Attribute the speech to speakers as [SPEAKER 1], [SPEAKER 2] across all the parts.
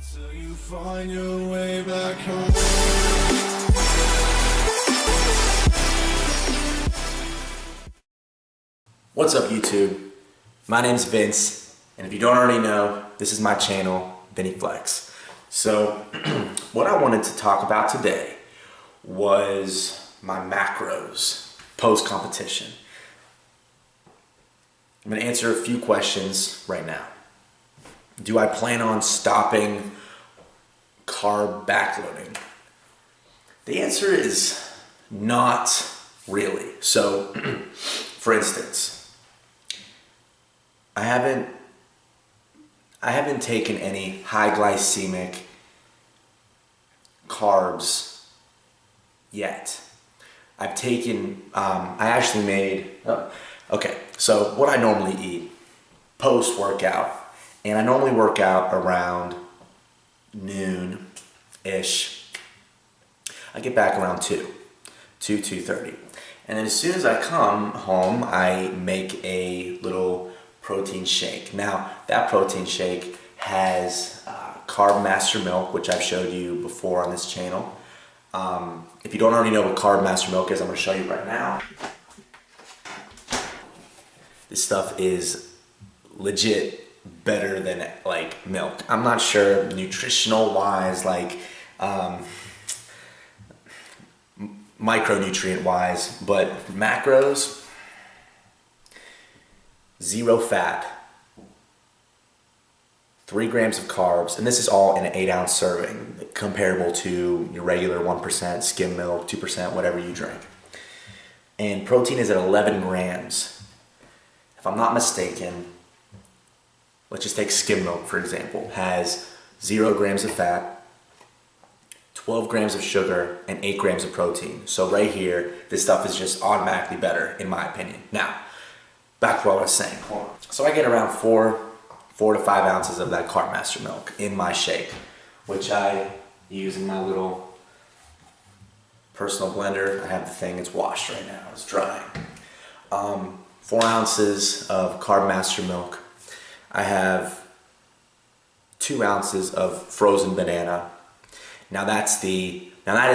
[SPEAKER 1] Till you find your way back home.
[SPEAKER 2] What's up, YouTube? My name's Vince, and if you don't already know, this is my channel, Vinny Flex. So, what I wanted to talk about today was my macros post-competition. I'm going to answer a few questions right now. Do I plan on stopping carb backloading? The answer is not really. So, for instance, I haven't taken any high glycemic carbs yet. I've taken, I actually made, okay, so what I normally eat post-workout, and I normally work out around noon-ish. I get back around 2:30. And then as soon as I come home, I make a little protein shake. Now, that protein shake has Carb Master Milk, which I've showed you before on this channel. If you don't already know what Carb Master Milk is, I'm going to show you right now. This stuff is legit better than like milk. I'm not sure nutritional wise, like micronutrient wise, but macros, 0 fat, 3 grams of carbs, and this is all in an 8-ounce serving, comparable to your regular 1% skim milk, 2%, whatever you drink. And protein is at 11 grams. If I'm not mistaken, let's just take skim milk, for example, has 0 grams of fat, 12 grams of sugar, and 8 grams of protein. So right here, this stuff is just automatically better, in my opinion. Now, back to what I was saying. Hold on. So I get around 4 to 5 ounces of that Carb Master Milk in my shake, which I use in my little personal blender. I have the thing, it's washed right now, it's drying. 4 ounces of Carb Master Milk. I have 2 ounces of frozen banana. Now that is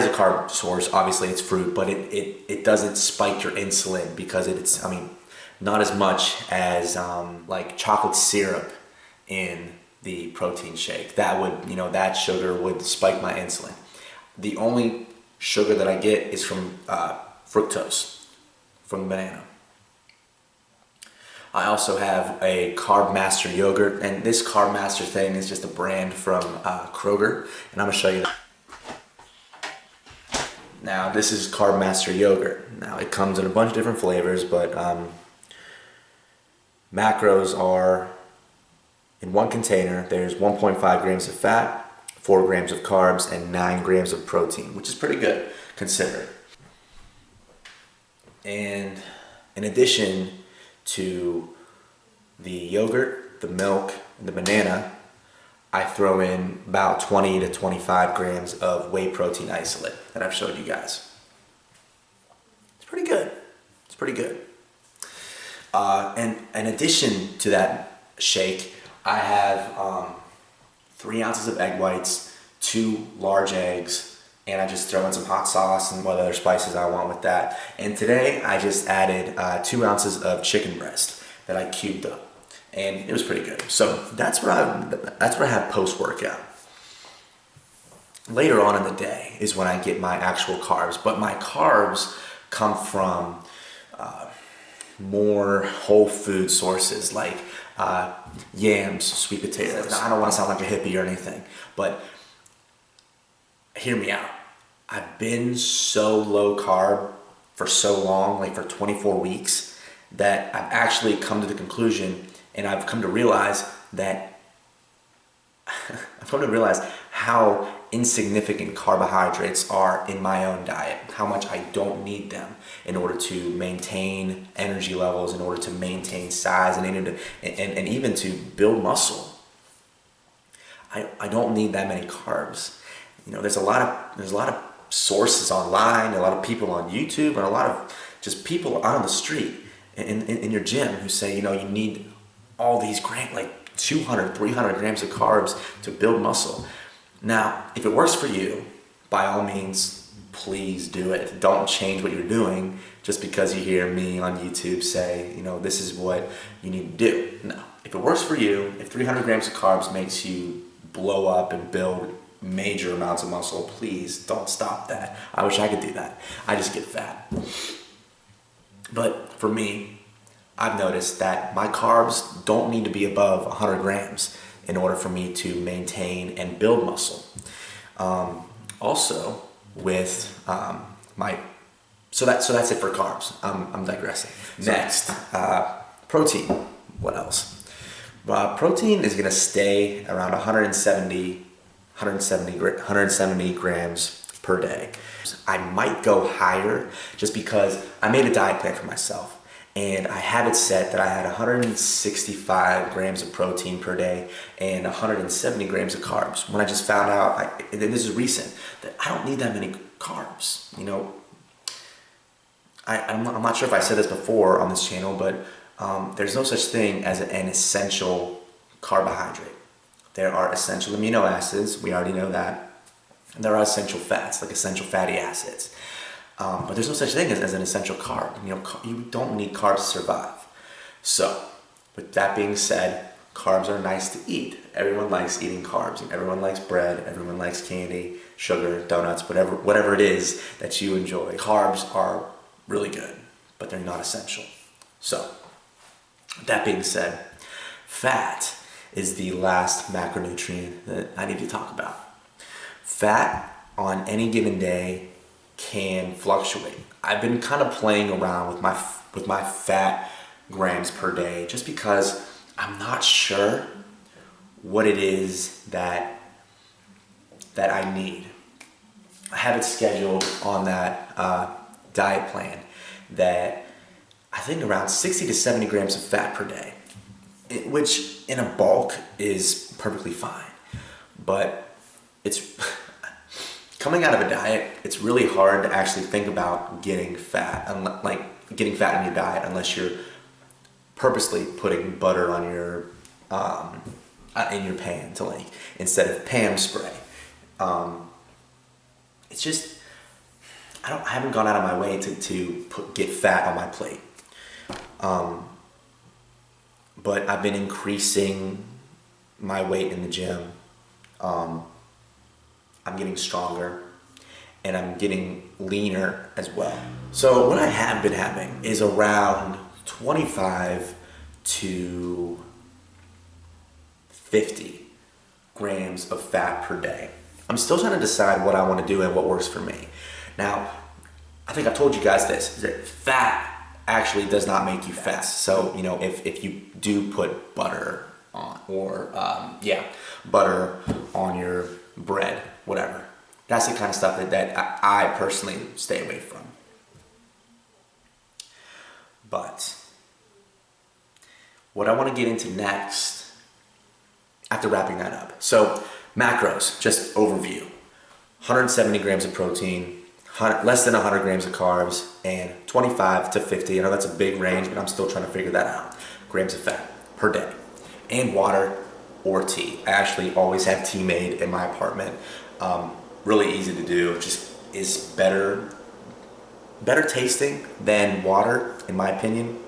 [SPEAKER 2] a carb source. Obviously it's fruit, but it doesn't spike your insulin because it's, not as much as like chocolate syrup in the protein shake. That would, that sugar would spike my insulin. The only sugar that I get is from fructose, from banana. I also have a Carb Master yogurt, and this Carb Master thing is just a brand from Kroger, and I'm gonna show you that. Now this is Carb Master yogurt. Now it comes in a bunch of different flavors, but macros are in one container. There's 1.5 grams of fat, 4 grams of carbs, and 9 grams of protein, which is pretty good considering. And in addition to the yogurt, the milk, and the banana, I throw in about 20 to 25 grams of whey protein isolate that I've showed you guys. It's pretty good. It's pretty good. And in addition to that shake, I have 3 ounces of egg whites, 2 large eggs, and I just throw in some hot sauce and what other spices I want with that. And today I just added 2 ounces of chicken breast that I cubed up, and it was pretty good. So that's what I have post-workout. Later on in the day is when I get my actual carbs, but my carbs come from more whole food sources like yams, sweet potatoes. Now, I don't want to sound like a hippie or anything, but hear me out. I've been so low carb for so long, like for 24 weeks, that I've actually come to the conclusion, and I've come to realize that how insignificant carbohydrates are in my own diet, how much I don't need them in order to maintain energy levels, in order to maintain size, and even to build muscle. I don't need that many carbs. There's a lot of sources online, a lot of people on YouTube, and a lot of just people out on the street in your gym who say, you need all these great, like 200, 300 grams of carbs to build muscle. Now, if it works for you, by all means, please do it. Don't change what you're doing just because you hear me on YouTube say, you know, this is what you need to do. No, if it works for you, if 300 grams of carbs makes you blow up and build major amounts of muscle, please don't stop that. I wish I could do that. I just get fat. But for me, I've noticed that my carbs don't need to be above 100 grams in order for me to maintain and build muscle. Also, with so that's it for carbs. I'm digressing. Next, protein. What else? Protein is gonna stay around 170 grams per day. I might go higher just because I made a diet plan for myself. And I have it set that I had 165 grams of protein per day and 170 grams of carbs. When I just found out, and this is recent, that I don't need that many carbs. You know, I'm not sure if I said this before on this channel, but there's no such thing as an essential carbohydrate. There are essential amino acids, we already know that. And there are essential fats, like essential fatty acids. But there's no such thing as an essential carb. You know, you don't need carbs to survive. So, with that being said, carbs are nice to eat. Everyone likes eating carbs. Everyone likes bread. Everyone likes candy, sugar, donuts, whatever it is that you enjoy. Carbs are really good, but they're not essential. So, with that being said, fat is the last macronutrient that I need to talk about. Fat on any given day can fluctuate. I've been kind of playing around with my fat grams per day just because I'm not sure what it is that I need. I have it scheduled on that diet plan that I think around 60 to 70 grams of fat per day, which in a bulk is perfectly fine, but it's coming out of a diet, it's really hard to actually think about getting fat, getting fat in your diet, unless you're purposely putting butter on your in your pan to instead of Pam spray. It's just I haven't gone out of my way to get fat on my plate. But I've been increasing my weight in the gym. I'm getting stronger and I'm getting leaner as well. So what I have been having is around 25 to 50 grams of fat per day. I'm still trying to decide what I want to do and what works for me. Now, I think I've told you guys this, that fat actually does not make you fat. So, you know, if you do put butter on, or butter on your bread, whatever, that's the kind of stuff that I personally stay away from. But what I want to get into next, after wrapping that up, so macros, just overview: 170 grams of protein, less than 100 grams of carbs, and 25 to 50, I know that's a big range, but I'm still trying to figure that out, grams of fat per day, and water or tea. I actually always have tea made in my apartment. Really easy to do, just is better tasting than water, in my opinion.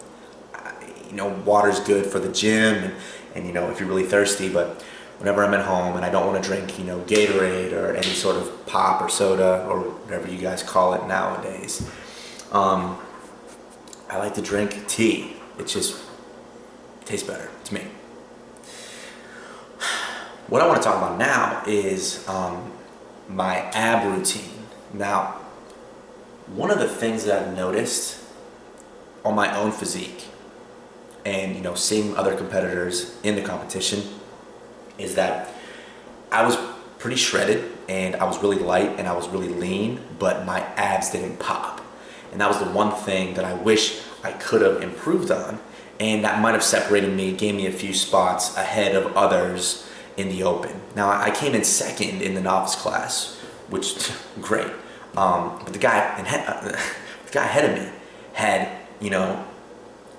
[SPEAKER 2] You know, water's good for the gym and you know, if you're really thirsty, but whenever I'm at home and I don't want to drink, you know, Gatorade or any sort of pop or soda or whatever you guys call it nowadays, I like to drink tea. It just tastes better to me. What I want to talk about now is my ab routine. Now, one of the things that I've noticed on my own physique and, you know, seeing other competitors in the competition is that I was pretty shredded and I was really light and I was really lean, but my abs didn't pop. And that was the one thing that I wish I could have improved on, and that might have separated me, gave me a few spots ahead of others in the open. Now, I came in second in the novice class, which great. But the guy ahead of me had, you know,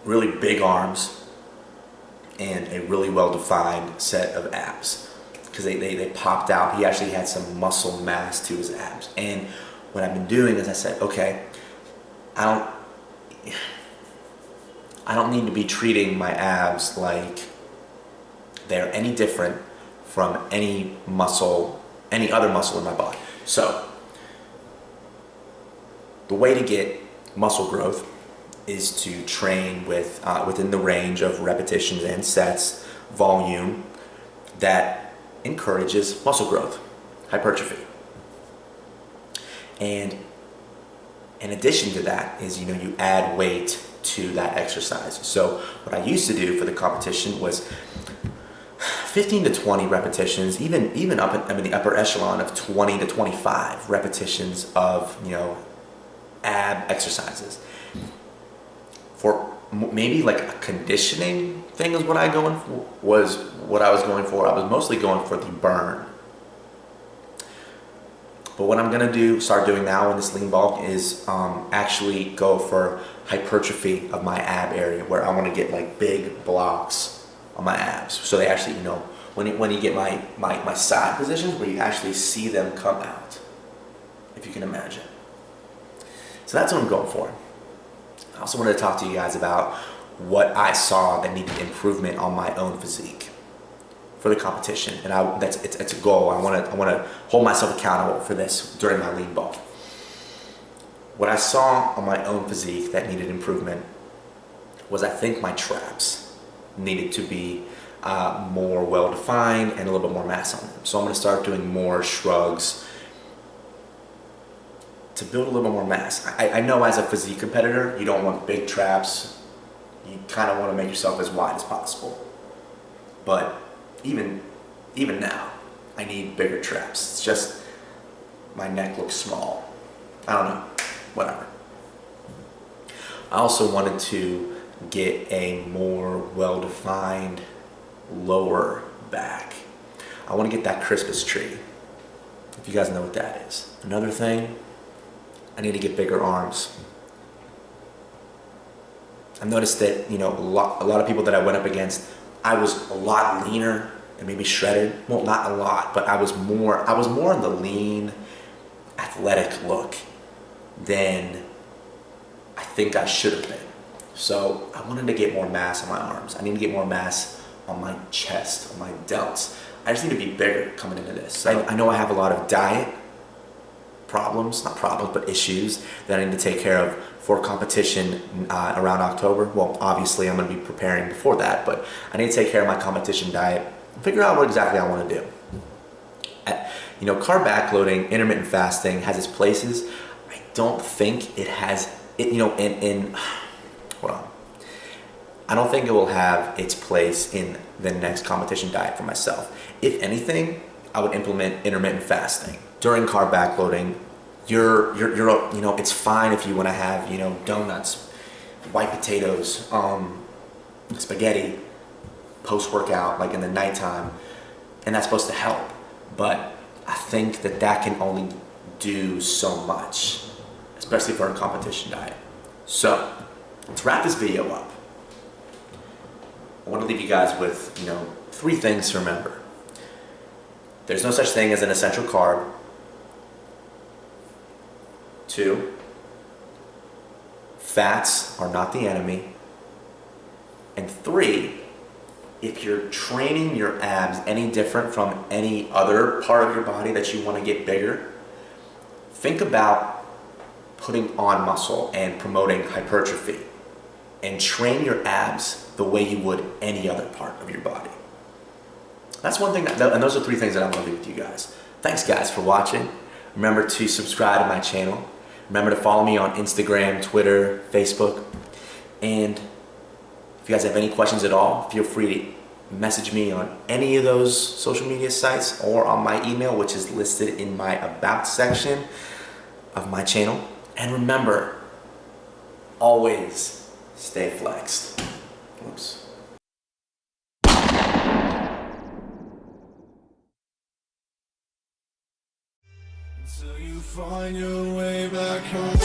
[SPEAKER 2] really big arms, and a really well-defined set of abs because they popped out. He actually had some muscle mass to his abs. And what I've been doing is I said, okay, I don't need to be treating my abs like they're any different from any other muscle in my body. So the way to get muscle growth is to train with within the range of repetitions and sets, volume that encourages muscle growth, hypertrophy. And in addition to that is, you add weight to that exercise. So what I used to do for the competition was 15 to 20 repetitions, even up in the upper echelon of 20 to 25 repetitions of, ab exercises. For maybe like a conditioning thing is what I was going for. I was mostly going for the burn. But what I'm gonna start doing now in this lean bulk is actually go for hypertrophy of my ab area, where I want to get like big blocks on my abs. So they actually, when you get my side positions, where you actually see them come out, if you can imagine. So that's what I'm going for. I also wanted to talk to you guys about what I saw that needed improvement on my own physique for the competition, and it's a goal. I want to hold myself accountable for this during my lean bulk. What I saw on my own physique that needed improvement was, I think my traps needed to be more well defined and a little bit more mass on them. So I'm going to start doing more shrugs to build a little bit more mass. I know as a physique competitor, you don't want big traps. You kind of want to make yourself as wide as possible. But even now, I need bigger traps. It's just my neck looks small. I don't know, whatever. I also wanted to get a more well-defined lower back. I want to get that Christmas tree, if you guys know what that is. Another thing, I need to get bigger arms. I've noticed that, a lot of people that I went up against, I was a lot leaner and maybe shredded. Well, not a lot, but I was more in the lean, athletic look than I think I should have been. So I wanted to get more mass on my arms. I need to get more mass on my chest, on my delts. I just need to be bigger coming into this. So I know I have a lot of diet issues that I need to take care of for competition around October. Well, obviously I'm going to be preparing before that, but I need to take care of my competition diet and figure out what exactly I want to do. Carb backloading, intermittent fasting has its places. I don't think it has it. Hold on. I don't think it will have its place in the next competition diet for myself. If anything, I would implement intermittent fasting during carb backloading. It's fine if you want to have, donuts, white potatoes, spaghetti post-workout, like in the nighttime, and that's supposed to help. But I think that can only do so much, especially for a competition diet. So, to wrap this video up, I want to leave you guys with, 3 things to remember. There's no such thing as an essential carb. 2, fats are not the enemy. And 3, if you're training your abs any different from any other part of your body that you want to get bigger, think about putting on muscle and promoting hypertrophy, and train your abs the way you would any other part of your body. That's one thing, and those are 3 things that I'm going to leave with you guys. Thanks guys for watching. Remember to subscribe to my channel. Remember to follow me on Instagram, Twitter, Facebook. And if you guys have any questions at all, feel free to message me on any of those social media sites or on my email, which is listed in my About section of my channel. And remember, always stay flexed. Oops.
[SPEAKER 1] Until you find your way back home.